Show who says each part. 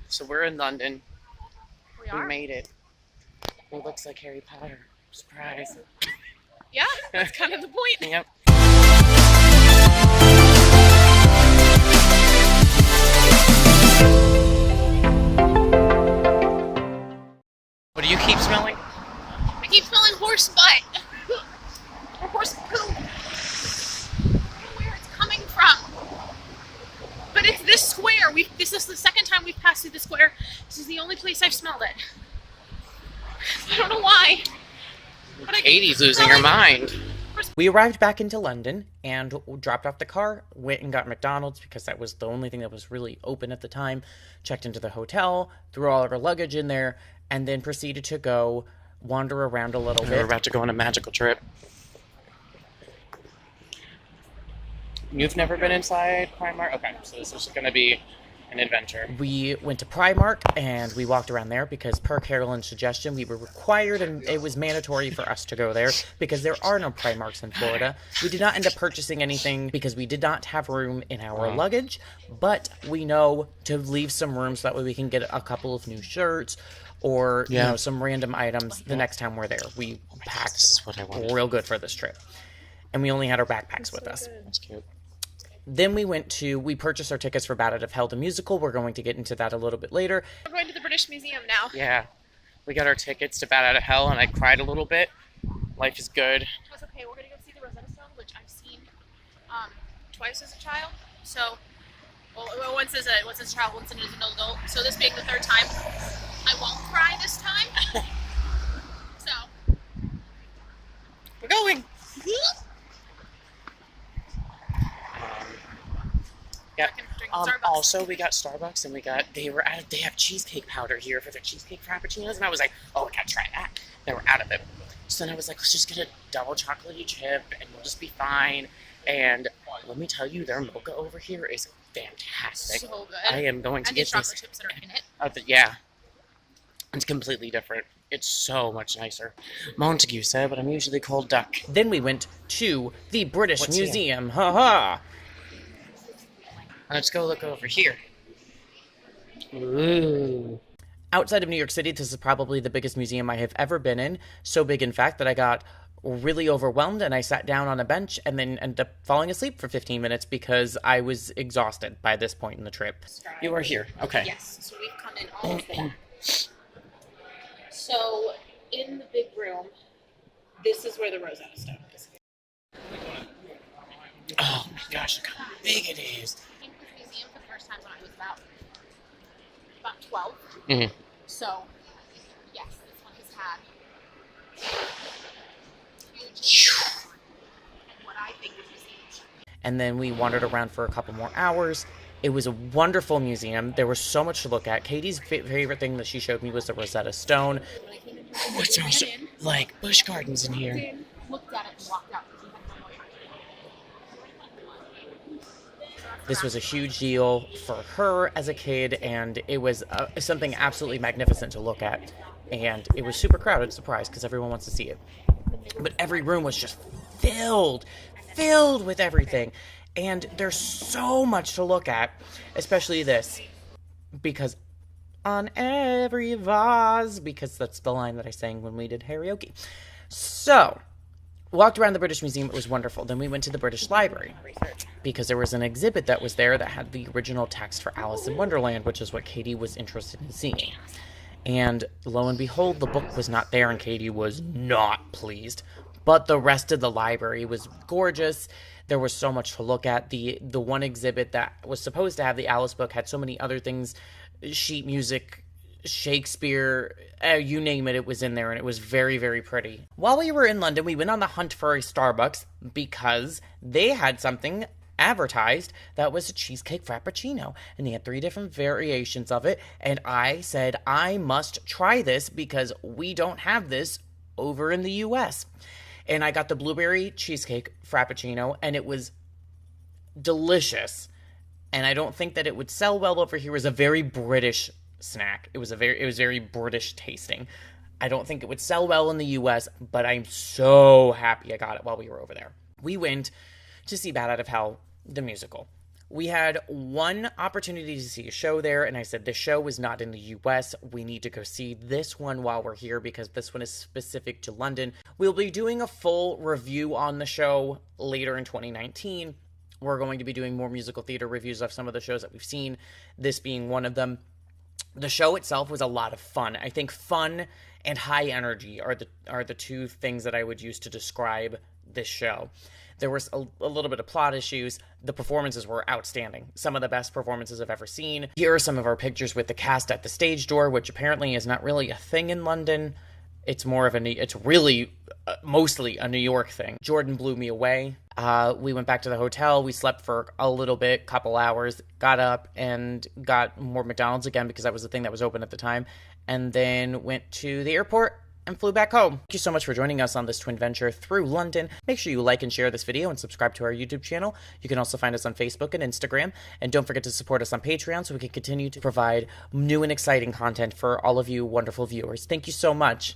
Speaker 1: So we're in London.
Speaker 2: We are?
Speaker 1: We made it. It looks like Harry Potter. Surprise.
Speaker 2: Yeah, that's kind of the point.
Speaker 1: Yep. What do you keep smelling?
Speaker 2: I keep smelling horse butt. Or horse poop. I don't know where it's coming from. But it's this square. This is the second time we've passed through the square. This is the only place I've smelled it. I don't know why. But
Speaker 1: Katie's losing her mind.
Speaker 3: We arrived back into London and dropped off the car, went and got McDonald's because that was the only thing that was really open at the time, checked into the hotel, threw all of our luggage in there, and then proceeded to go wander around a little bit.
Speaker 1: We're about to go on a magical trip. You've never been inside Primark? Okay, so this is going to be an adventure.
Speaker 3: We went to Primark and we walked around there because per Carolyn's suggestion, we were required and it was mandatory for us to go there because there are no Primarks in Florida. We did not end up purchasing anything because we did not have room in our luggage, but we know to leave some room so that way we can get a couple of new shirts or you know, some random items the next time we're there. We packed real good for this trip. And we only had our backpacks with us.
Speaker 1: That's cute.
Speaker 3: Then we purchased our tickets for Bat Out of Hell, the musical. We're going to get into that a little bit later.
Speaker 2: We're going to the British Museum now.
Speaker 1: Yeah. We got our tickets to Bat Out of Hell, and I cried a little bit. Life is good.
Speaker 2: That's okay. We're going to go see the Rosetta Stone, which I've seen twice as a child. So, well, once as a child, once as an adult. So this being the third time, I won't cry this time. So.
Speaker 1: We're going. Yeah. Also, we got Starbucks, and they have cheesecake powder here for their cheesecake frappuccinos, and I was like, oh, I gotta try that. They were out of it. So then I was like, let's just get a double chocolatey chip, and we'll just be fine. And let me tell you, their mocha over here is fantastic.
Speaker 2: So good.
Speaker 1: I am going to
Speaker 2: and
Speaker 1: get
Speaker 2: the chocolate chips that are in it.
Speaker 1: Yeah. It's completely different. It's so much nicer. Montague said, but I'm usually called Duck.
Speaker 3: Then we went to the British Museum. Ha ha!
Speaker 1: Let's go look over here. Ooh.
Speaker 3: Outside of New York City, this is probably the biggest museum I have ever been in. So big, in fact, that I got really overwhelmed and I sat down on a bench and then ended up falling asleep for 15 minutes because I was exhausted by this point in the trip.
Speaker 1: You are here. Okay.
Speaker 2: Yes, so we've come in all of them. So, in the big room, this is where the Rosetta Stone is.
Speaker 1: Oh my gosh, look how big it is.
Speaker 2: I came to this museum for the first time when I was about 12.
Speaker 1: Mm-hmm.
Speaker 2: So, yes, this one has had huge and what I think is huge.
Speaker 3: And then we wandered around for a couple more hours. It was a wonderful museum. There was so much to look at. Katie's favorite thing that she showed me was the Rosetta Stone.
Speaker 1: What's also like bush gardens in here?
Speaker 2: Looked at it and walked out.
Speaker 3: This was a huge deal for her as a kid, and it was something absolutely magnificent to look at. And it was super crowded, surprise, because everyone wants to see it. But every room was just filled with everything. And there's so much to look at, especially this, because on every vase, because that's the line that I sang when we did karaoke. So, walked around the British Museum. It was wonderful. Then we went to the British Library because there was an exhibit that was there that had the original text for Alice in Wonderland, which is what Katie was interested in seeing. And lo and behold, the book was not there, and Katie was not pleased. But the rest of the library was gorgeous. There was so much to look at. The one exhibit that was supposed to have the Alice book had so many other things, sheet music, Shakespeare, you name it, it was in there, and it was very, very pretty. While we were in London, we went on the hunt for a Starbucks because they had something advertised that was a cheesecake frappuccino, and they had 3 different variations of it, and I said, I must try this because we don't have this over in the US. And I got the blueberry cheesecake frappuccino, and it was delicious. And I don't think that it would sell well over here. It was a very British snack. It was very British tasting. I don't think it would sell well in the US, but I'm so happy I got it while we were over there. We went to see Bat Out of Hell, the musical. We had one opportunity to see a show there, and I said, this show is not in the US. We need to go see this one while we're here because this one is specific to London. We'll be doing a full review on the show later in 2019. We're going to be doing more musical theater reviews of some of the shows that we've seen, this being one of them. The show itself was a lot of fun. I think fun and high energy are the two things that I would use to describe this show. There was a little bit of plot issues. The performances were outstanding. Some of the best performances I've ever seen. Here are some of our pictures with the cast at the stage door, which apparently is not really a thing in London. It's more of it's really mostly a New York thing. Jordan blew me away. We went back to the hotel. We slept for a little bit, couple hours, got up and got more McDonald's again because that was the thing that was open at the time. And then went to the airport and flew back home. Thank you so much for joining us on this twin venture through London. Make sure you like and share this video and subscribe to our YouTube channel. You can also find us on Facebook and Instagram. And don't forget to support us on Patreon so we can continue to provide new and exciting content for all of you wonderful viewers. Thank you so much.